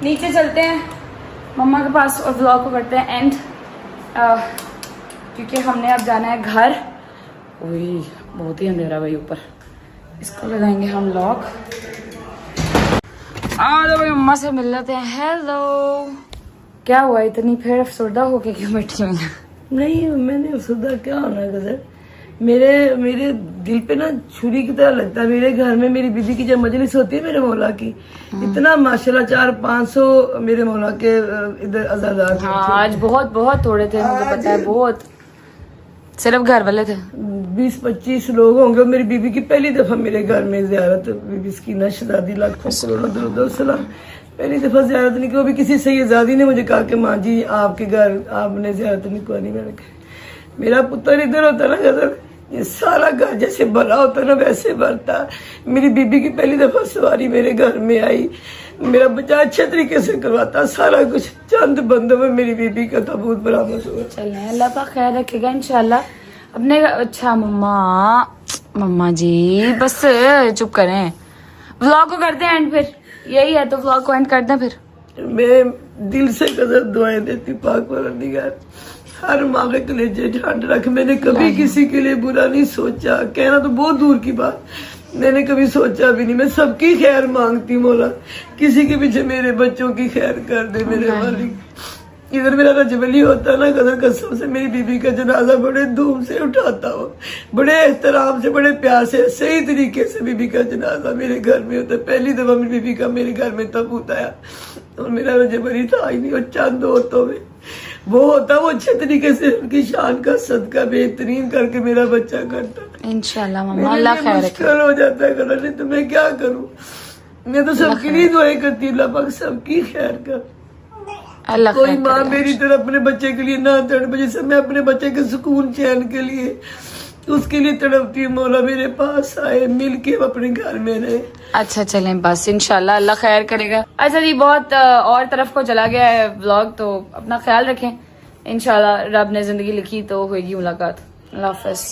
नीचे चलते हैं मम्मा के पास और व्लॉग को करते हैं एंड, क्योंकि हमने अब जाना है घर। वही बहुत ही अंधेरा भाई ऊपर, इसको लगाएंगे हम लॉक। तो भाई मम्मा से मिल लेते हैं। हेलो, क्या हुआ इतनी फिर अफसरदा होके क्यों बैठी हुई हैं? नहीं, मैंने अफसरदा क्या होना है गजर, मेरे दिल पे ना छुरी की तरह लगता है। मेरे घर में मेरी बीबी की जब मजलिस होती है मेरे मौला की, इतना माशाल्लाह 400-500 मेरे मौला के इधर अज़ादार। हाँ, आज बहुत थोड़े थे, मुझे पता है, बहुत सिर्फ घर वाले थे। 20-25 लोग होंगे। मेरी बीबी की पहली दफा मेरे घर में ज़ियारत, बीबी की नशदादी लाखों करोड़ों दरुद सलाम, पहली दफा ज़ियारत नहीं की। वो भी किसी सैयदादी ने मुझे कहा कि माँ जी आपके घर आपने ज़ियारत नहीं करनी। मैंने कहा मेरा पुत्र इधर होता ना गजर, ये सारा घर जैसे भरा होता ना वैसे भरता। मेरी बीबी की पहली दफा सवारी मेरे घर में आई, मेरा बच्चा अच्छे तरीके से करवाता, सारा कुछ चंद बंदों में मेरी बीबी का ताबूत बरामद हुआ। चलें, अल्लाह पाक खैर रखेगा इंशाल्लाह अपने। अच्छा मम्मा जी बस चुप करें, व्लॉग को करते हैं एंड, फिर यही है तो व्लॉग को एंड करते हैं फिर। मैं दिल से गजर दुआएं देती पाक परवरदिगार, हर माँ के कलेजे ठंड रख। मैंने कभी किसी के लिए बुरा नहीं सोचा, कहना तो बहुत दूर की बात, मैंने कभी सोचा भी नहीं। मैं सबकी खैर मांगती मौला, किसी के पीछे मेरे बच्चों की खैर कर दे मेरे मालिक। इधर मेरा रजबली होता ना गदर, कसम से मेरी बीबी का जनाजा बड़े धूम से उठाता हो, बड़े एहतराम से, बड़े प्यार से, सही तरीके से बीबी का जनाजा मेरे घर में होता। पहली दफा मेरी बीबी का मेरे घर में तबूत आया और मेरा रजबली था ही नहीं, और चंद औरतों में वो होता, वो अच्छे तरीके से उनकी शान का सदका बेहतरीन करके मेरा बच्चा करता। इंशाल्लाह मम्मा अल्लाह खैर रखे। मुश्किल हो जाता है गलत, नहीं तो मैं क्या करूं। मैं तो सबके लिए दुआएं करती हूँ, अल्लाह पाक सबकी खैर कर। अल्लाह कोई माँ मेरी तरह अपने बच्चे के लिए ना तड़पे, जैसे मैं अपने बच्चे के सुकून चैन के लिए उसके लिए तड़पती हूँ। मौला मेरे पास आए, मिल के अपने घर में रहे। अच्छा चलें बस, इंशाल्लाह अल्लाह खैर करेगा। अच्छा जी, बहुत और तरफ को चला गया है व्लॉग, तो अपना ख्याल रखें। इंशाल्लाह रब ने जिंदगी लिखी तो होगी मुलाकात। अल्लाह हाफ़िज़।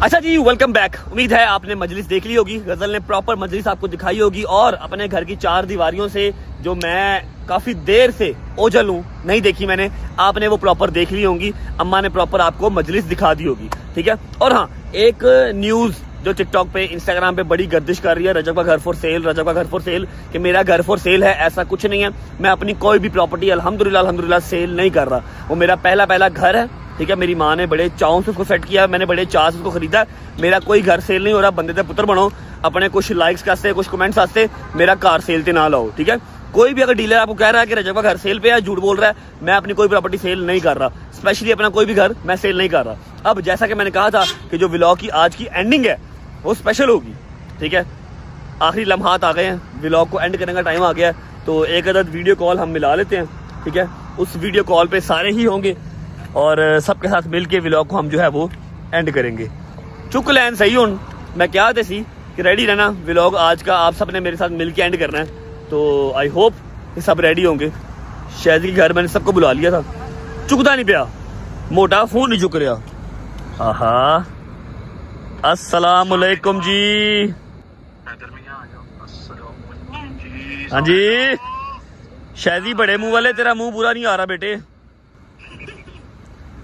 अच्छा जी, वेलकम बैक। उम्मीद है आपने मजलिस देख ली होगी, गजल ने प्रॉपर मजलिस आपको दिखाई होगी, और अपने घर की 4 दीवारियों से जो मैं काफी देर से ओझल हूँ, नहीं देखी मैंने, आपने वो प्रॉपर देख ली होंगी। अम्मा ने प्रॉपर आपको मजलिस दिखा दी होगी, ठीक है। और हाँ, एक न्यूज जो टिकटॉक पे, इंस्टाग्राम पे बड़ी गर्दिश कर रही है, रजब का घर फॉर सेल, रजब का घर फॉर सेल, कि मेरा घर फॉर सेल है। ऐसा कुछ नहीं है, मैं अपनी कोई भी प्रॉपर्टी अल्हम्दुलिल्लाह सेल नहीं कर रहा। वो मेरा पहला घर है, ठीक है। मेरी माँ ने बड़े चाव से उसको सेट किया, मैंने बड़े चाव से उसको खरीदा। मेरा कोई घर सेल नहीं हो रहा। बंदे दे पुत्र बनो, अपने कुछ लाइक्स वास्ते, कुछ कमेंट्स वास्ते मेरा कार सेल ते ना लाओ, ठीक है। कोई भी अगर डीलर आपको कह रहा है कि रजब का घर सेल पे है, झूठ बोल रहा है। मैं अपनी कोई प्रॉपर्टी सेल नहीं कर रहा, स्पेशली अपना कोई भी घर मैं सेल नहीं कर रहा। अब जैसा कि मैंने कहा था कि जो व्लॉग की आज की एंडिंग है वो स्पेशल होगी, ठीक है। आखिरी लम्हात आ गए हैं, व्लॉग को एंड करने का टाइम आ गया है, तो एक अदद वीडियो कॉल हम मिला लेते हैं, ठीक है। उस वीडियो कॉल पे सारे ही होंगे और सबके साथ मिलके व्लॉग को हम जो है वो एंड करेंगे। चुक लैन सही हूँ मैं क्या सी कि रेडी रहना, व्लॉग आज का आप सब ने मेरे साथ मिलके एंड करना है, तो आई होप ये सब रेडी होंगे। शायद के घर मैंने सबको बुला लिया था, चुकता नहीं पिया, मोटा फोन नहीं चुक रहा। आहा, अस्सलाम वालेकुम जी। हाँ जी, शायद ही बड़े मुंह वाले, तेरा मुंह बुरा नहीं आ रहा बेटे।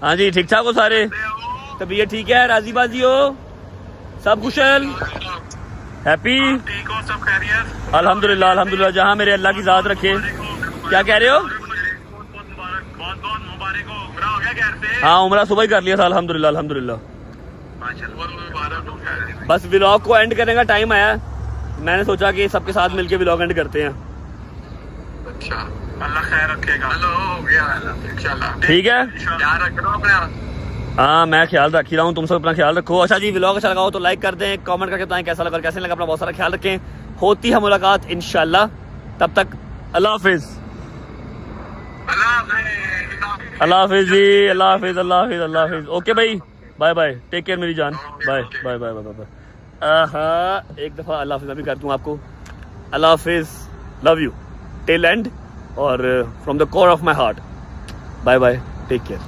हाँ जी, ठीक ठाक हो सारे? तबीयत ठीक है? राजी बाजी हो? सब कुशल? हैप्पी? ठीक हो? सब खैरियत? अल्हम्दुलिल्लाह अल्हम्दुलिल्लाह, जहाँ मेरे अल्लाह की ज़ात रखे। क्या कह रहे हो? बहुत बहुत मुबारक हो। उम्रा हो गया घर से? हाँ, उम्रा सुबह ही कर लिया था अल्हम्दुलिल्लाह अल्हम्दुलिल्लाह। बस व्लॉग को एंड करने का टाइम आया, मैंने सोचा कि सबके साथ मिलके व्लॉग एंड करते हैं। अच्छा, अल्लाह खैर रखेगा। हेलो, हो गया इंशाल्लाह। ठीक है, ध्यान रखना अपना। हाँ मैं ख्याल रख ही रहा हूँ, तुम सब अपना ख्याल रखो। अच्छा जी, व्लॉग अच्छा लगा हो तो लाइक कर दें, कमेंट करके बताएं कैसा लगा और कैसे लगा। अपना बहुत सारा ख्याल रखें, होती है मुलाकात इंशाल्लाह। तब तक अल्लाह हाफिज। अल्लाह हाफिज जी, अल्लाह हाफिज अल्लाह हाफिज अल्लाह हाफिज। ओके भाई, बाय बाय, टेक केयर मेरी जान, bye bye bye bye bye. एक दफ़ा अल्लाह हाफिज मैं भी करता हूँ आपको। अल्लाह हाफिज, लव यू टिल एंड और from the core of my heart. Bye bye, take care.